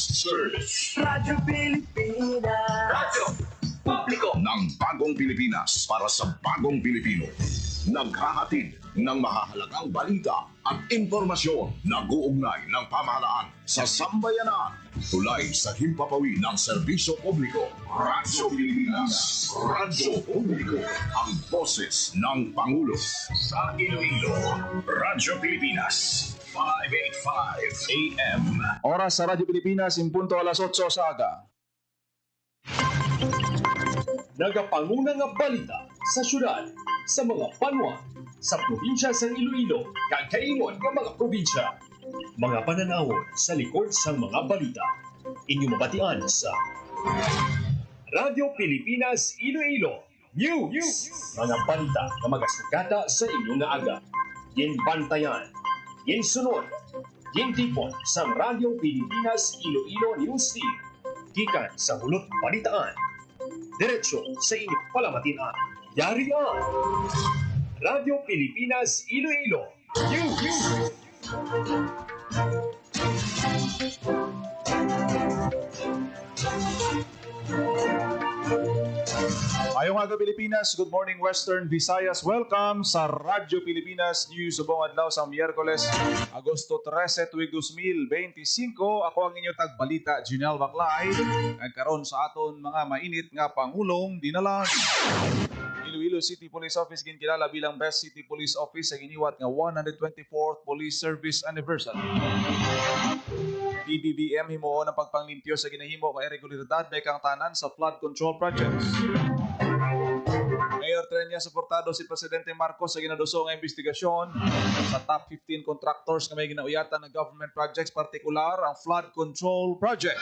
Service. Radyo Pilipinas. Radyo Publiko ng Bagong Pilipinas para sa Bagong Pilipino. Naghahatid ng mahahalagang balita at impormasyon na guugnay ng pamahalaan sa sambayanan. Tulay sa himpapawid ng serbisyo publiko. Radyo Pilipinas. Radyo Publiko. Ang boses ng Pangulo. Sa Iloilo, Radyo Pilipinas. 585 AM. Oras sa Radyo Pilipinas, impunto alas 8 sa aga. Nagapanguna nga balita sa syudad, sa mga banwa, sa probinsya sa Iloilo, kagkaingon ng mga probinsya. Mga pananawon sa likod sa mga balita. Inyong mabatian sa Radyo Pilipinas Iloilo News. Mga balita na magasugata sa inyong nga aga. Ginbantayan, ginsunod, gintipon sa Radyo Pilipinas Iloilo News Team. Gikan sa hulot balitaan. Diretso sa inyong palamatian. Yari ang Radyo Pilipinas Iloilo News. Ayong aga Pilipinas, good morning Western Visayas. Welcome sa Radyo Pilipinas News subong adlaw sa Miyerkules, Agosto 13, tuig 2025. Ako ang inyong tagbalita, Junel Baclay. Nagkaroon sa aton mga mainit nga pangulong dinala. Iloilo City Police Office ginkilala bilang Best City Police Office sa giniwat nga 124th Police Service Anniversary. PBBM himuon ang pagpanglimpyo sa ginahimo nga irregularidad may kang tanan sa flood control projects. Mayor Trenya suportado si Presidente Marcos sa ginaduso nga investigasyon sa top 15 contractors nga may ginauyatan ng government projects, partikular ang flood control project.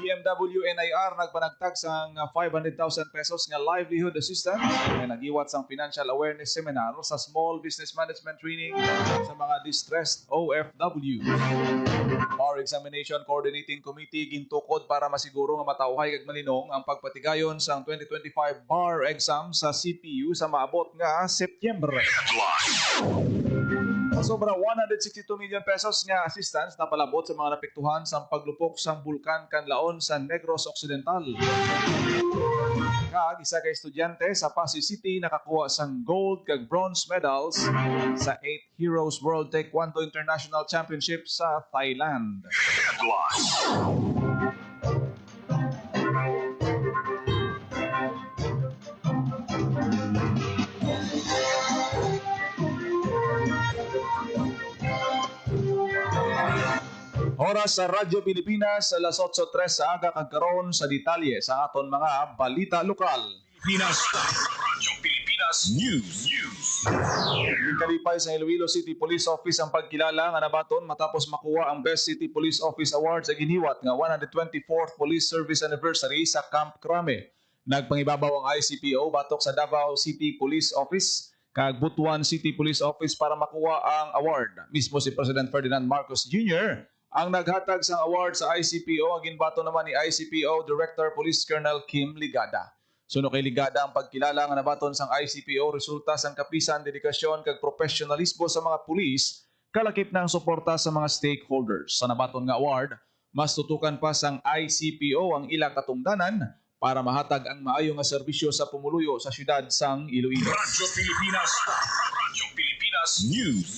BMW NIR nagpanagtag sang 500,000 pesos nga livelihood assistance nga nagiwat sang financial awareness seminar sa Small Business Management Training sa mga distressed OFW. Bar Examination Coordinating Committee gintukod para masiguro nga matawhay kag malinong ang pagpatigayon sang 2025 bar exam sa CPU sa maabot nga Setyembre. Sobra 162 million pesos nga assistance na palabot sa mga napektuhan sa paglupok sang bulkan Canlaon sa Negros Occidental. Kag isa ka estudyante sa Pasig City nakakuha sang gold kag bronze medals sa 8th Heroes World Taekwondo International Championship sa Thailand. Oras sa Radyo Pilipinas, alas 8:03 sa aga kagkaroon sa detalye sa aton mga balita lokal. Pilipinas. Radyo Pilipinas News. Kalipay sa Iloilo City Police Office ang pagkilala nga nabaton matapos makuha ang Best City Police Office Award sa giniwat nga 124th Police Service Anniversary sa Camp Crame. Nagpangibabaw ang ICPO batok sa Davao City Police Office kag Butuan City Police Office para makuha ang award. Mismo si President Ferdinand Marcos Jr. ang naghatag sa award sa ICPO. Ang ginbato naman ni ICPO Director Police Colonel Kim Ligada. Suno kay Ligada ang pagkilala nga nabaton sang ICPO resulta sang kapisan, dedikasyon kag professionalismo sa mga pulis, kalakip ng suporta sa mga stakeholders. Sa nabaton nga award, mas tutukan pa sang ICPO ang ilang katungdanan para mahatag ang maayo nga serbisyo sa pumuluyo sa syudad sang Iloilo. Radyo Pilipinas. Radyo Pilipinas News.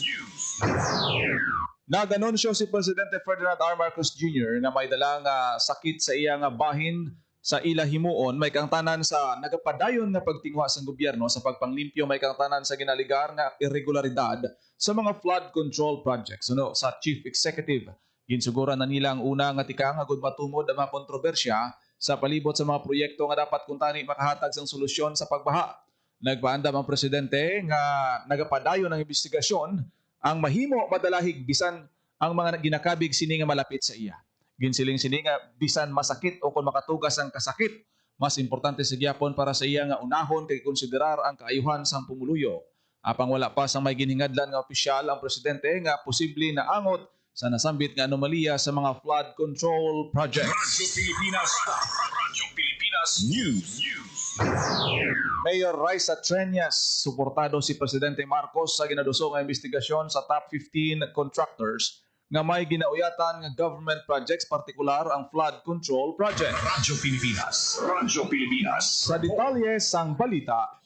Nag-anunsyo si Presidente Ferdinand R. Marcos Jr. na may dalang sakit sa iyang bahin sa ila himuon, may kang tanan sa nagapadayon nga pagtingwa sa gobyerno sa pagpanglimpyo, may kang tanan sa ginaligar nga irregularidad sa mga flood control projects. Sa Chief Executive, ginsugura na nila ang una nga tika nga gud matumod ang mga kontrobersya sa palibot sa mga proyekto nga dapat kuntani makahatag sang solusyon sa pagbaha. Nagpaandam ang presidente nga nagapadayon ng investigasyon ang mahimo madalahig bisan ang mga ginakabig sini nga malapit sa iya. Ginsiling sini nga bisan masakit o kung makatugas ang kasakit, mas importante sa gyapon para sa iya nga unahon kay konsiderar ang kaayuhan sang pumuluyo. Apang wala pa sang may ginhingadlan nga opisyal ang presidente nga posible na angot sa nasambit nga anomalya sa mga flood control projects. Radyo Pilipinas. Radyo Pilipinas News. Mayor Raisa Treñas, suportado si Presidente Marcos sa ginaduso nga investigasyon sa top 15 contractors nga may ginauyatan nga government projects, partikular ang flood control project. Radyo Pilipinas. Radyo Pilipinas. Sa detalye sang balita,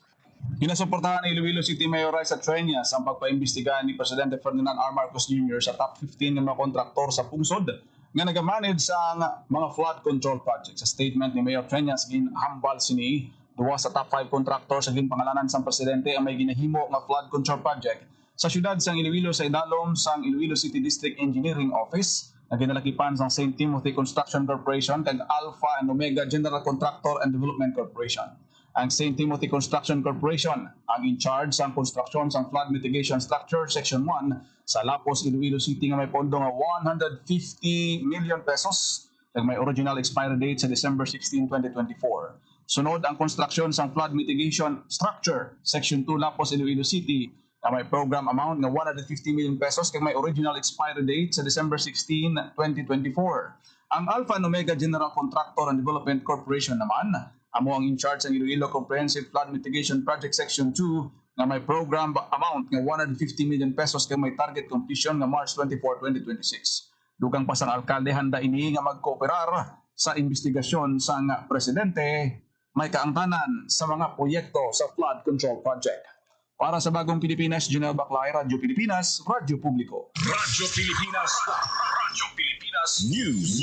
pinasuportahan ni Iloilo City Mayor Raisa Treñas ang pagpaimbestiga ni Presidente Ferdinand R. Marcos Jr. sa top 15 ng mga kontraktor sa pungsod nga nagamanage sa mga flood control projects. Sa statement ni Mayor Treñas, ginhambal sini duwa sa top 5 kontraktor sa ginpangalanan sang Presidente ang may ginahimo nga flood control project sa syudad sang Iloilo sa idalom sang Iloilo City District Engineering Office na ginalakipan sang St. Timothy Construction Corporation kag Alpha and Omega General Contractor and Development Corporation. Ang St. Timothy Construction Corporation ang in charge sang konstruksyon sang flood mitigation structure Section 1 sa Lapos, Iloilo City nga may pondo nga 150 million pesos kag may original expiry date sa December 16, 2024. Sunod ang konstruksyon sang flood mitigation structure Section 2 Lapos, Iloilo City na may program amount nga 150 million pesos kag may original expiry date sa December 16, 2024. Ang Alpha and Omega General Contractor and Development Corporation naman amo ang in charge ng Iloilo Comprehensive Flood Mitigation Project Section 2 nga may program amount nga 150 million pesos kag may target completion nga March 24, 2026. Dugang pa sang alkalde handa ini nga magkooperar sa investigasyon sang presidente may kaangtanan sa mga proyekto sa flood control project. Para sa Bagong Pilipinas, Junel Baclay, Radyo Pilipinas, Radyo Publiko. Radyo Pilipinas. Radyo Pilipinas News.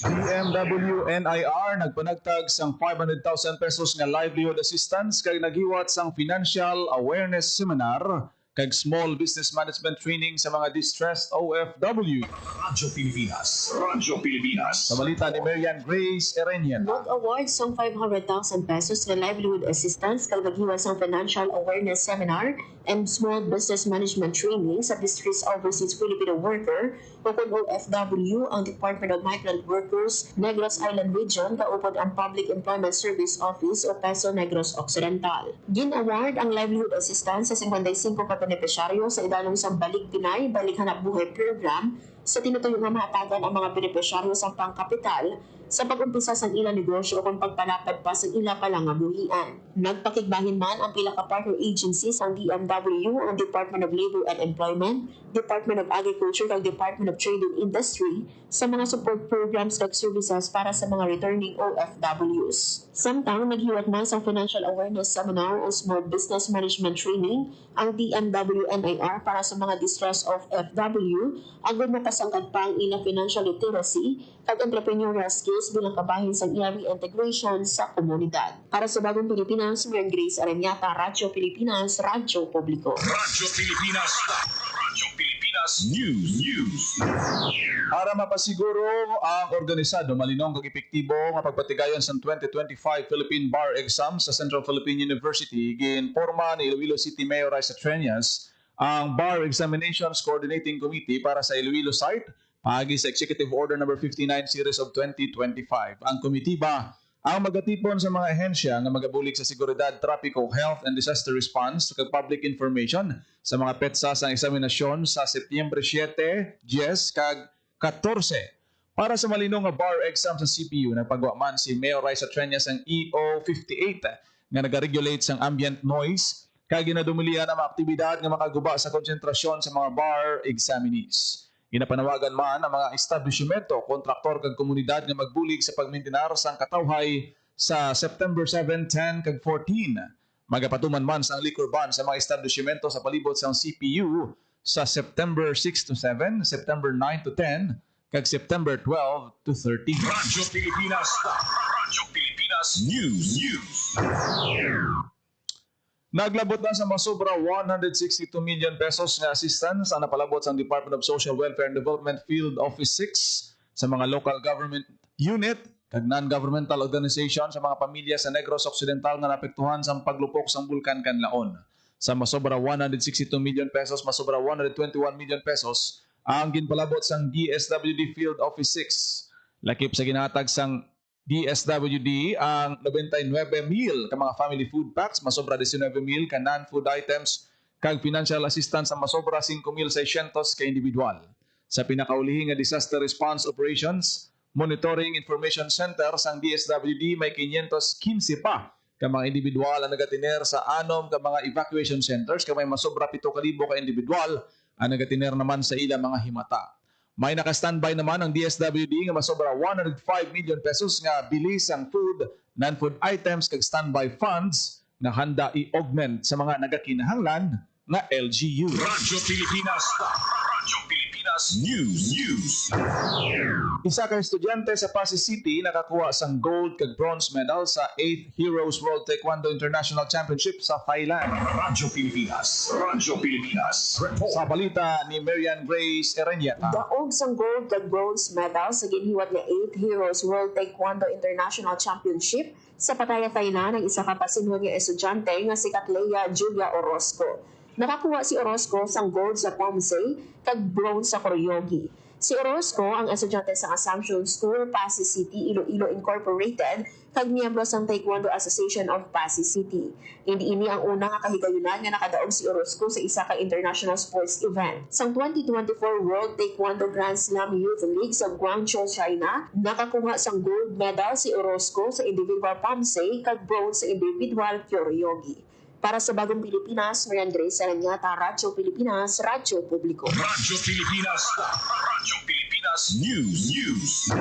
BMW NIR nagpanagtag sang 500,000 pesos nga livelihood assistance kag naghiwat sang financial awareness seminar kag small business management training sa mga distressed OFW. Radyo Pilipinas. Radyo Pilipinas. Sa balita ni Marian Grace Erenian. Nag-awards sang 500,000 pesos nga livelihood assistance kag naghiwas sang financial awareness seminar and small business management training sa Distressed Overseas Filipino Worker o kung OFW ang Department of Migrant Workers Negros Island Region kaupod ang Public Employment Service Office o PESO Negros Occidental. Gin-award ang livelihood assistance sa 55 ka benepisyaryo sa idalong sa Balik Pinay, Balik Hanap Buhay program sa tinutuyong nga mahatagan ang mga benepisyaryo sa pangkapital sa pag-umpisa sa ilang negosyo o kung pagpalapad pa sa ila palang nga buhian. Nagpakigbahin man ang pila ka partner agencies ang DMW, ang Department of Labor and Employment, Department of Agriculture ug Department of Trade and Industry sa mga support programs ug services para sa mga returning OFWs. Samtang naghiwat man sa financial awareness seminar o small business management training ang DMW NIR para sa mga distressed OFW agud mapasangkad pa ang ilang financial literacy ug entrepreneurial skills bilang kabahin sa iya reintegration sa komunidad. Para sa Bagong Pilipinas, Marian Grace Aranyata, Radyo Pilipinas, Radyo Publiko. Radyo Pilipinas. Radyo Pilipinas News. Para mapasiguro ang organisado malinong kag epektibo nga pagpatigayon sa 2025 Philippine Bar Exam sa Central Philippine University, ginporma ni Iloilo City Mayor Raisa Treñas ang Bar Examinations Coordinating Committee para sa Iloilo site paagi sa Executive Order No. 59 Series of 2025. Ang komitiba ang magatipon sa mga ahensya nga magabulig sa seguridad, trapiko, health and disaster response kag public information sa mga petsa sa eksaminasyon sa Setyembre 7, 10 kag 14. Para sa malinong nga bar exam sa CPU, nagpagawa man si Mayor Raisa Treñas ang EO58 nga nag-regulate sang ambient noise kag ginadumilian ang mga aktibidad nga makaguba sa konsentrasyon sa mga bar examinees. Ginapanawagan man ang mga establishmento, kontraktor kag komunidad nga magbulig sa pagmintinar sang katawhay sa September 7, 10 kag 14. Magapatuman man sang liquor ban sa mga establishmento sa palibot sang CPU sa September 6 to 7, September 9 to 10 kag September 12 to 13. Radyo Pilipinas. Radyo Pilipinas News. Naglabot na sa masobra 162 million pesos nga assistance ang napalabot sa Department of Social Welfare and Development Field Office 6 sa mga local government unit kag non-governmental organization sa mga pamilya sa Negros Occidental nga naapektuhan sa paglupok sa bulkan Kanlaon. Sa masobra 162 million pesos, masobra 121 million pesos ang ginpalabot sang DSWD Field Office 6. Lakip sa ginatag sang DSWD ang 99,000 ka mga family food packs, masobra 19,000 ka non-food items, kag financial assistance ang masobra 5,600 ka individual. Sa pinakaulihi nga disaster response operations, monitoring information center sang DSWD may 515 pa ka mga individual ang nagatiner sa 6 ka mga evacuation centers, ka may masobra 7,000 ka individual ang nagatiner naman sa ilang mga himata. May naka-standby naman ang DSWD nga masobra 105 million pesos nga bilis ang food, non-food items kag standby funds na handa i-augment sa mga nagakinahanglan nga LGU. Radyo Pilipinas. Radyo Pilipinas News. Isa ka estudyante sa Pasig City nakakuha sang gold kag bronze medal sa 8th Heroes World Taekwondo International Championship sa Thailand. Radyo Pilipinas. Radyo Pilipinas. Sa balita ni Marian Grace Ereñeta. Daog sang gold kag bronze medal sa ginhiwat nga 8th Heroes World Taekwondo International Championship sa Pattaya, Thailand ang isa ka pasinhon nga estudyante nga si Katleya Julia Orozco. Nakakuha si Orozco sang gold sa Pomsey kag bronze sa Koryogi. Si Orozco ang estudyante sa Assumption School, Pasig City, Iloilo Incorporated, kag miyembro sa Taekwondo Association of Pasig City. Hindi ini ang una nga kahigayunan nga nakadaog si Orozco sa isa ka international sports event. Sang 2024 World Taekwondo Grand Slam Youth League sa Guangzhou, China, nakakuha sang gold medal si Orozco sa individual Pomsey kag bronze sa individual Koryogi. Para sa Bagong Pilipinas, Marian Grace Ereñeta, Radyo Pilipinas, Radyo Publiko. Radyo Pilipinas. Radyo Pilipinas News.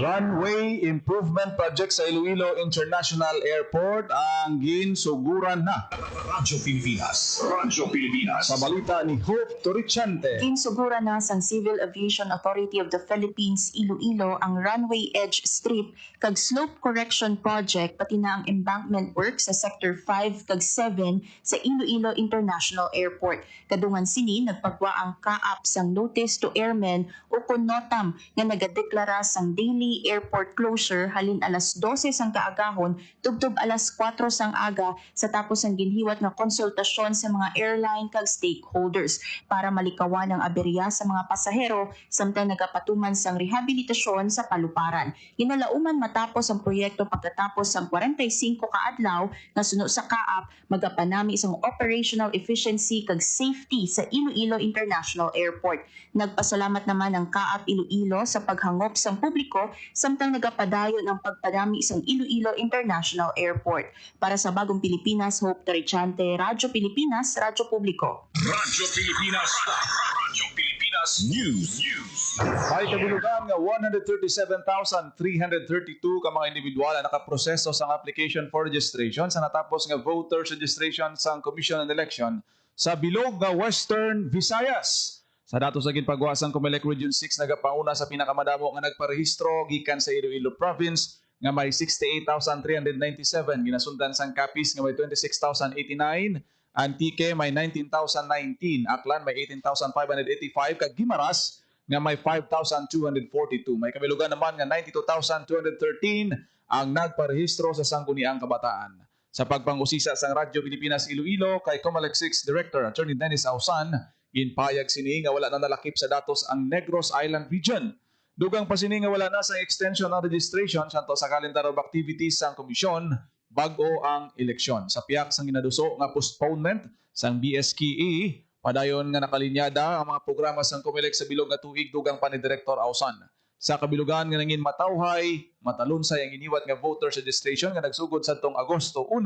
Runway Improvement Project sa Iloilo International Airport ang ginsuguran na. Radyo Pilipinas. Radyo Pilipinas. Sa balita ni Hope Torrichante. Ginsugura na sang Civil Aviation Authority of the Philippines Iloilo ang runway edge strip kag slope correction project pati na ang embankment work sa Sector 5 kag 7 sa Iloilo International Airport. Kadungan sini nagpagwa ang kaap sang notice to airmen o konotam nga nagadeklara sang daily airport closure halin alas 12 sang kaagahon tubtob alas 4 sang aga sa tapos ang ginhiwat nga konsultasyon sa mga airline kag stakeholders para malikawan ang aberya sa mga pasahero samtang nagapatuman sang rehabilitasyon sa paluparan. Ginalauman matapos ang proyekto pagkatapos sang 45 ka adlaw nga suno sa kaap magapanami isang operational efficiency kag safety sa Iloilo International Airport. Nagpasalamat naman ang Kaap Iloilo sa paghangop sang publiko samtang nagapadayon ang pagpadami isang Iloilo International Airport. Para sa Bagong Pilipinas, Hope Torrichante, Radyo Pilipinas, Radyo Publiko. Radyo Pilipinas. Radyo Pilipinas News. May kabilugan nga 137,332 ka mga individual na nakaproseso sa application for registration sa natapos nga voters registration sa Commission on Election sa bilog nga Western Visayas. Sa datos sa ginpagwasang Comelec Region 6 nagapauna sa pinakamadamo nga nagparehistro gikan sa Iloilo Province nga may 68,397, ginasundan sang Capiz nga may 26,089, Antique may 19,019, Aklan may 18,585 kag Guimaras nga may 5,242. May kabilugan naman nga 92,213 ang nagparehistro sa sangguniang kabataan. Sa pagpangusisa sang Radyo Pilipinas Iloilo kay Comelec 6 Director Attorney Dennis Ausan, ginpayag sini nga wala na nalakip sa datos ang Negros Island Region. Dugang pa sini nga wala na sa extension ng registration santo sa calendar of activities sang komisyon bago ang eleksyon. Sa piyak sang ginaduso nga postponement sang BSKE, padayon nga nakalinyada ang mga programa sang Comelec sa bilog nga tuig dugang pa ni Director Ausan. Sa kabilugan nga nangin matawhay, matalunsay ang iniwat nga voters registration nga nagsugod sa tong Agosto 1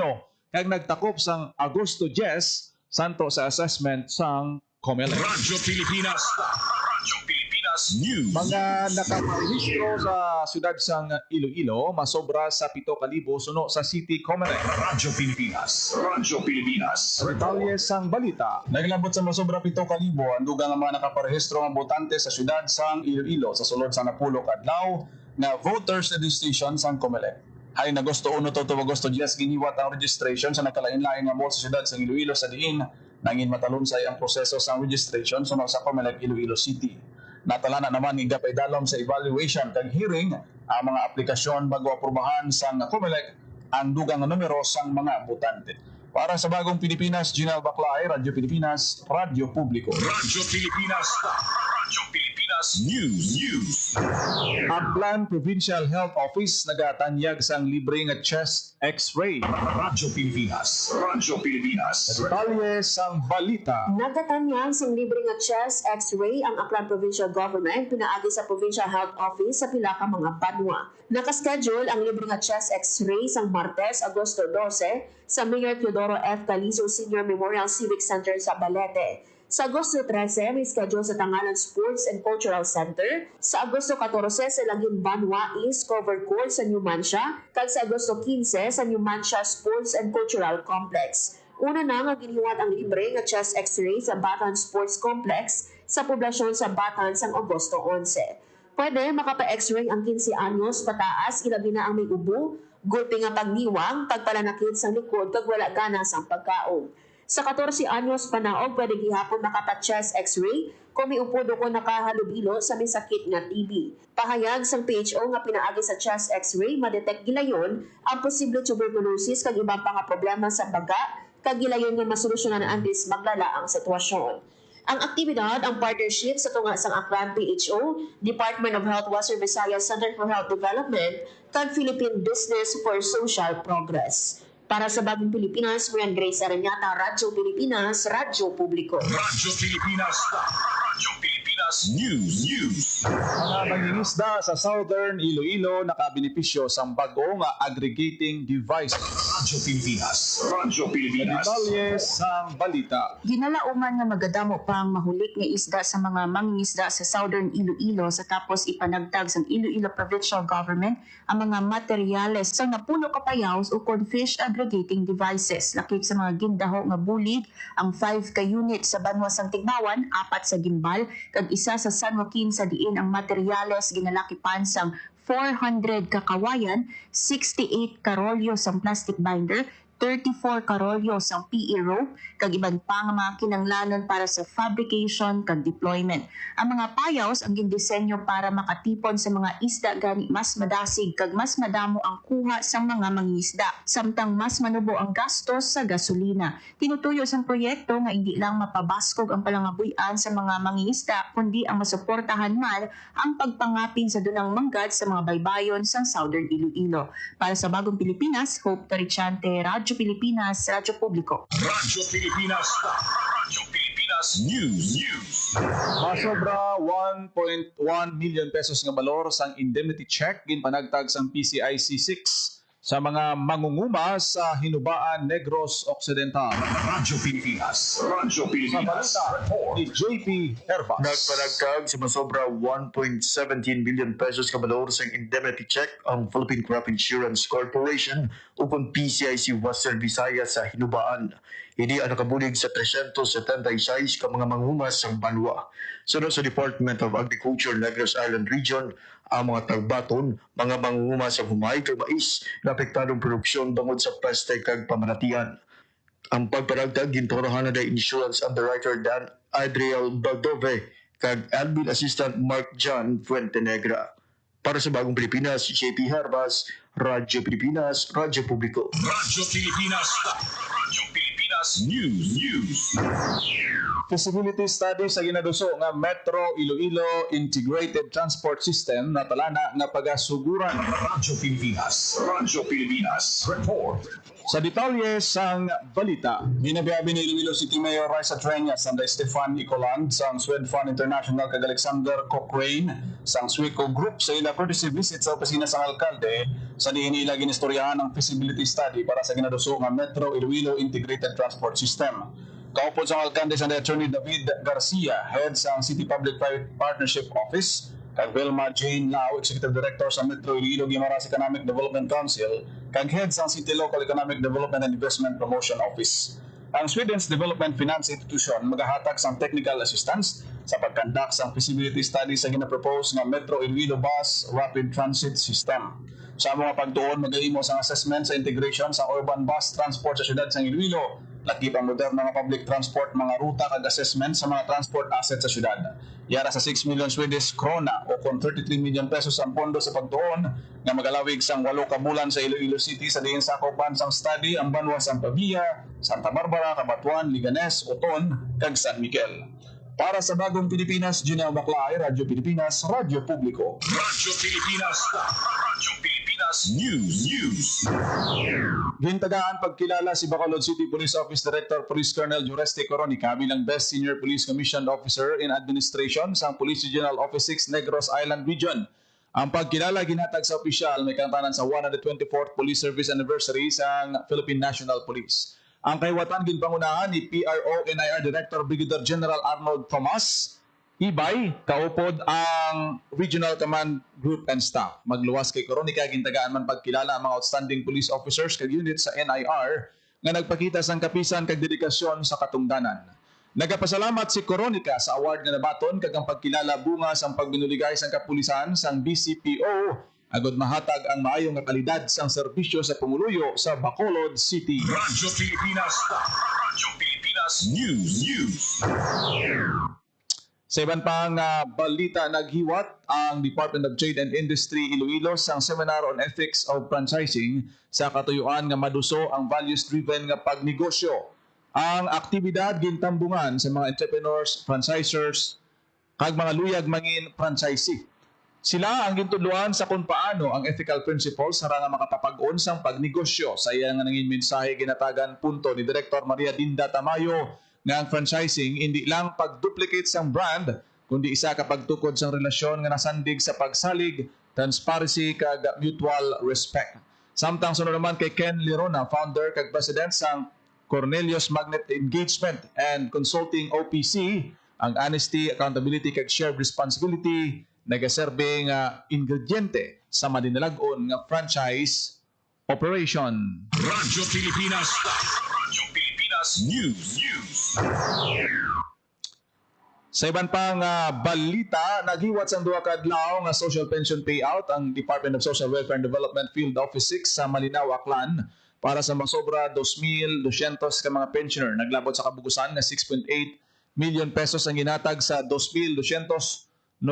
kag nagtakop sang Agosto 10 santo sa assessment sang Comelec. Radyo Pilipinas. Radyo Pilipinas News. Mga nakaparehistro sa siyudad sang Iloilo, masobra sa 7,000 suno sa City Comelec. Radyo Pilipinas. Radyo Pilipinas. Detalye sang balita. Naglabot sa masobra 7,000 ang dugang nga mga nakaparehistro nga botante sa siyudad sang Iloilo sa sulod sa napulok adlaw na voters registration sang Comelec. Hay na Agosto 1 to Agosto 10 giniwat ang registration sa nakalain-lain nga mall sa siyudad sang Iloilo sa diin nangin matalunsay ang proseso sang registration sunod sa Comelec Iloilo City. Natala na naman igapay dalom sa evaluation kag hearing ang mga aplikasyon bago aprubahan sang Comelec ang dugang numero sang mga botante. Para sa Bagong Pilipinas, Ginal Baclay, Radyo Pilipinas, Radyo Publiko. Radyo Pilipinas. Radyo Pilipinas News. Aklan Provincial Health Office nagatanyag sang libre nga chest x-ray. Radyo Pilipinas. Radyo Pilipinas. Detalye sang balita. Nagtatanyag sang libre nga chest x-ray ang Aklan Provincial Government pinaagi sa Provincial Health Office sa pila ka mga banwa. Nakaschedule ang libre nga chest x-ray sang Martes, Agosto 12 sa Mayor Teodoro F. Calizo Senior Memorial Civic Center sa Balete. Sa Agosto 13, may schedule sa Tangalan Sports and Cultural Center. Sa Agosto 14, sa Langin Banwa East Covered Court sa Numancia. Kag sa Agosto 15, sa Numancia Sports and Cultural Complex. Una na nga ginihuwat ang libre nga chest x-ray sa Batan Sports Complex sa poblasyon sa Batan sang Agosto 11. Pwede makapa-x-ray ang 15 anyos pataas, ilabi na ang may ubo, gulpi nga pagniwang, pagpalanakit sa likod, kag wala gana sang pagkaon. Sa 14 anyos panaog, pwede gihapon makapa-chest x-ray kung may upudo ko nakahalubilo sa may sakit nga TB. Pahayag sang PHO nga pinaagi sa chest x-ray, madetect gilayon ang posible tuberculosis kag ibang pa nga problema sa baga, kag gilayon nga masolusyonan antes maglala ang sitwasyon. Ang aktibidad, ang partnership sa tunga sang Aklan PHO, Department of Health Western Visayas Center for Health Development, kag Philippine Business for Social Progress. Para sa Bagong Pilipinas, Marian Grace Aranyata, Radyo Pilipinas, Radyo Publiko. Radyo Pilipinas. Radyo Pilipinas News. Mga mangingisda sa Southern Iloilo nakabenepisyo sa bagong aggregating devices. Radyo Pilipinas. Radyo Pilipinas. Detalye sang balita. Ginalauman nga magadamo pang mahulik nga isda sa mga mangingisda sa Southern Iloilo sa tapos ipanagtag sa Iloilo Provincial Government ang mga materyales sa napuno kapayaws o fish aggregating devices. Lakip sa mga gindaho nga bulig ang 5 ka unit sa Banwa sang Tignawan, 4 sa Gimbal, kag isa sa San Joaquin sa diin ang materyales ginalakipan sang 400 ka kawayan, 68 ka rolyo sang plastic binder, 34 ka rolyo sang PE rope, kag iban pa nga mga kinanglanon para sa fabrication kag deployment. Ang mga payaws ang gindisenyo para makatipon sa mga isda gani mas madasig kag mas madamo ang kuha sa mga mangingisda, samtang mas manubo ang gastos sa gasolina. Tinutuyo sang proyekto nga hindi lang mapabaskog ang palangabuyan sa mga mangingisda, kundi ang masuportahan man ang pagpangapin sa dunang manggad sa mga baybayon sa Southern Iloilo. Para sa Bagong Pilipinas, Hope Torichante, Radyo Pilipinas, Radyo Publiko. Radyo Pilipinas. Radyo Pilipinas News. Masobra 1.1 million pesos nga balor sang indemnity check ginpanagtag sang PCIC 6 sa mga mangunguma sa Hinubaan, Negros Occidental. Radyo Pilipinas. Radyo Sa Pilipinas. balita ni JP Herbas. Nagpanagtag sa masobra 1.17 billion pesos kabalor sa indemnity check ang Philippine Crop Insurance Corporation upon PCIC Western Visayas sa Hinubaan. Hindi ang nakabulig sa 376 ka mga manghumas sa Banwa. Sunod sa Department of Agriculture Negros Island Region, ang mga tagbaton, mga manghumas sa humay kag mais na apektadong produksyon bangod sa peste kag pamanatian. Ang pagparagtag gintorohan na Insurance Underwriter Dan Adriel Baldove kag Admin Assistant Mark John Fuentenegra. Para sa Bagong Pilipinas, JP Harbas, Radyo Pilipinas, Radyo Publiko. Radyo Pilipinas. Radyo Pilipinas News. Feasibility study sa ginaduso nga Metro Iloilo Integrated Transport System na talana nga pagasuguran. Radyo Pilipinas. Radyo Pilipinas. Report. Sa detalye sang balita, ginabiyabi ni Iloilo City Mayor Raisa Treñas sang Stefan Icoland sang Swedfund International kag Alexander Cochrane sang Swico Group sa ila courtesy visit sa opisina sang alkalde sa diin nila ginistoryahan ang feasibility study para sa ginaduso nga Metro Iloilo Integrated Transport System. Kaupod sa alkalde sa Attorney David Garcia, head sa City Public-Private Partnership Office, kag Vilma Jane Lau, Executive Director sa Metro Iloilo Guimaras Economic Development Council, kag head sa City Local Economic Development and Investment Promotion Office. Ang Sweden's Development Finance Institution magahatag sang technical assistance sa pagkandak sang feasibility study sa ginapropose nga Metro Iloilo Bus Rapid Transit System. Sa mga pagtuon magahimo sang assessment sa integration sa urban bus transport sa syudad sang Iloilo, lakip ang moderno nga public transport, mga ruta kag assessment sa mga transport assets sa syudad. Yara sa 6 million Swedish krona o kung 33 million pesos ang pondo sa pagtuon nga magalawig sang 8 ka bulan sa Iloilo City sa diin sakopan sang study ang Banwa sang Pavia, Santa Barbara, Cabatuan, Liganes, Oton kag San Miguel. Para sa Bagong Pilipinas, Junel Baclay, Radyo Pilipinas, Radyo Publiko. Radyo Pilipinas. Radyo Pilipinas News. Gintagaan pagkilala si Bacolod City Police Office Director Police Colonel Jureste Coronica bilang Best Senior Police Commissioned Officer in Administration sa Police Regional Office 6 Negros Island Region. Ang pagkilala ginatag sa opisyal may kantanan sa 124th Police Service Anniversary sa Philippine National Police. Ang kahiwatan ginpangunahan ni PRO NIR Director Brigadier General Arnold Tomas. Ibay, kaupod ang Regional Command Group and Staff. Magluwas kay Coronica, gintagaan man pagkilala ang mga outstanding police officers kag unit sa NIR nga nagpakita sang kapisan kag dedikasyon sa katungdanan. Nagapasalamat si Coronica sa award nga nabaton kag ang pagkilala bunga sang pagbinuligay sang kapulisan sang BCPO agod mahatag ang maayong nga kalidad sang serbisyo sa pumuluyo sa Bacolod City. Radyo Pilipinas. Radyo Pilipinas News. Sa iban pang balita, naghiwat ang Department of Trade and Industry Iloilo sang Seminar on Ethics of Franchising sa katuyuan nga maduso ang values-driven nga pagnegosyo. Ang aktibidad gintambungan sa mga entrepreneurs, franchisers, kag mga luyag mangin franchisee. Sila ang gintudluan sa kung paano ang ethical principles para nga makapapag-on sang pagnegosyo. Sa iya nga nangin mensahe ginatagan punto ni Director Maria Dinda Tamayo nga ang franchising hindi lang pag-duplicate sang brand kundi isa ka pagtukod sang relasyon nga nasandig sa pagsalig, transparency kag mutual respect. Samtang sunod naman kay Ken Lirona, founder kag president sang Cornelius Magnet Engagement and Consulting OPC, ang honesty, accountability kag shared responsibility nagaserbe nga ingrediente sa madinalag-on nga franchise operation. Radyo Pilipinas. Radyo Pilipinas News. Sa iban pang balita, naghiwat sang duha ka adlaw nga social pension payout ang Department of Social Welfare and Development Field Office 6 sa Malinaw, Aklan para sa masobra 2,200 ka mga pensioner. Naglabot sa kabugusan nga 6.8 million pesos ang ginatag sa 2,293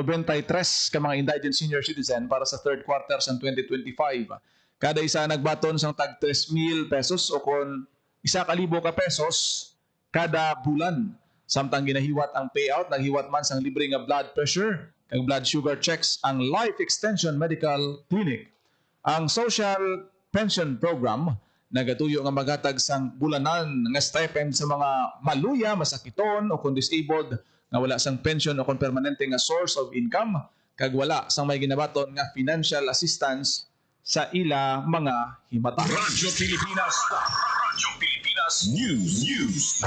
ka mga indigent senior citizen para sa third quarter sa 2025. Kada isa nagbaton sang tag 3,000 pesos o kung 1,000 ka pesos kada bulan. Samtang ginahiwat ang payout, naghiwat man sang libre nga blood pressure kag blood sugar checks ang Life Extension Medical Clinic. Ang Social Pension Program nagatuyo nga maghatag sang bulanan nga stipend sa mga maluya, masakiton o kung disabled nga wala sang pension o kung permanente nga source of income kag wala sang may ginabaton nga financial assistance sa ila mga himata. Radyo Pilipinas. Radyo Pilipinas News.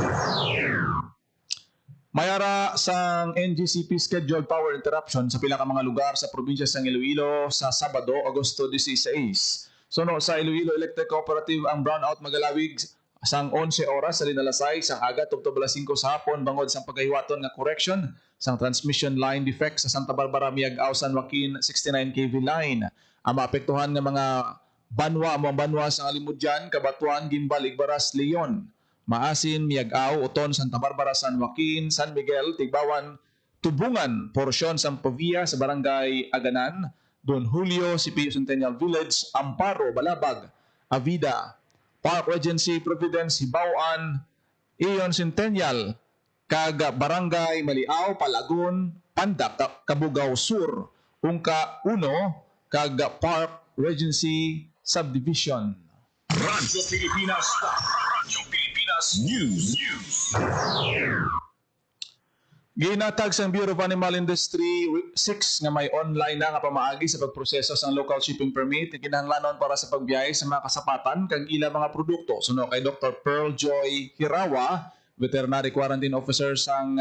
Mayara sang NGCP scheduled power interruption sa pila ka mga lugar sa probinsya sang Iloilo sa Sabado, Agosto 16. Suno sa Iloilo Electric Cooperative ang brownout magalawig sang 11 oras sa linalasay sang aga tubto alas 5 sa hapon bangod sang pagkahiwaton nga correction sang transmission line defect sa Santa Barbara Miag-Aw San Joaquin 69 kV line. Ang maapektuhan nga mga banwa sang Alimudyan, Kabatuan, Gimbal, Igbaras, Leon, Maasin, Miag-Aw, Uton, Santa Barbara, San Joaquin, San Miguel, Tigbawan, Tubungan, porsyon sa Pavia sa Barangay Aganan, Don Julio, CPU Centennial Village, Amparo, Balabag, Avida, Park Regency, Providence, Hibawan, Ion Centennial, kag Barangay Maliaw, Palagun, Pandak, Kabugaw Sur, Ungka 1, kag Park Regency Subdivision. Radyo Pilipinas. Radyo Pilipinas News. Ginatag sang Bureau of Animal Industry 6 nga may online na nga pamaagi sa pagproseso sang local shipping permit kinahanglanon para sa pagbiyahe sa mga kasapatan kag ila mga produkto. Suno kay Dr. Pearl Joy Hirawa, Veterinary Quarantine Officer sang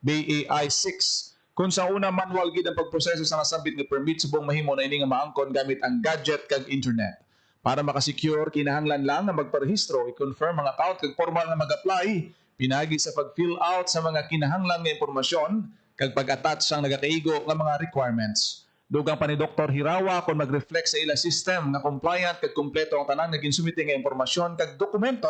BAI 6. Kung sa una manual gid ang pagproseso sa nasabit nga permit subong mahimo na ini nga maangkon gamit ang gadget kag internet. Para makasecure, kinahanglan lang na magparehistro, i-confirm ang account kag formal na mag-apply, pinagi sa pag-fill out sa mga kinahanglan nga impormasyon kag pag-attach sang nagakaigo nga mga requirements. Dugang pa ni Dr. Hirawa kung mag-reflect sa ila system nga compliant kag kumpleto ang tanan nga ginsumite nga impormasyon kag dokumento,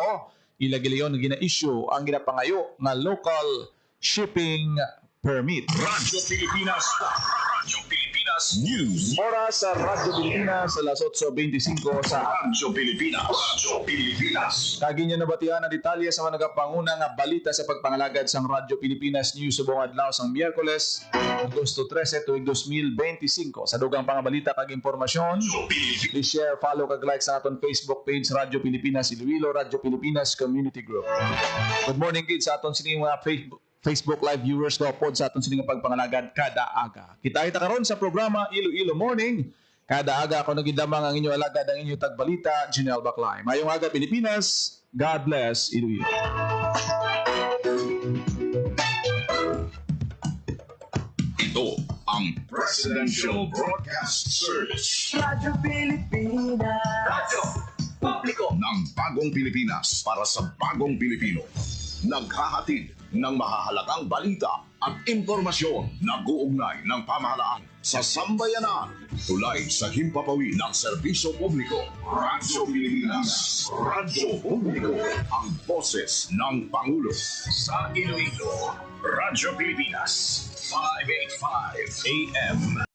ila gilayon nga gina-issue ang ginapangayo nga local shipping permit. Radyo Pilipinas. Radyo Pilipinas News. Oras sa Radyo Pilipinas alas 8:25 sa Radyo Pilipinas. Radyo Pilipinas. Kagi niyo nabatihan ang detalye sa mga nagapanguna nga balita sa pagpangalagad sang Radyo Pilipinas News subong adlaw sang Miyerkules, Agosto 13 tuig 2025. Sa dugang pangabalita kag impormasyon, i-share, follow kag like sa aton Facebook page Radyo Pilipinas Iloilo, Radyo Pilipinas Community Group. Good morning kids sa aton sining mga Facebook Live viewers ko pod sa aton sining pagpangalagad kada aga. Kita karon sa programa Iloilo Morning Kada aga ako nagidamang ang inyo alagad ang inyo tagbalita, Janelle Baclay. Mayong aga Pilipinas, God bless Iloilo. Ito ang Presidential Broadcast Service. Radyo Pilipinas. Radyo Publiko ng Bagong Pilipinas para sa Bagong Pilipino. Naghahatid ng mahahalagang balita at impormasyon na guugnay ng pamahalaan sa sambayanan. Tulay sa himpapawid ng serbisyo publiko. Radyo Pilipinas. Radyo Publiko. Ang boses ng Pangulo. Sa Iloilo, Radyo Pilipinas. 585 AM.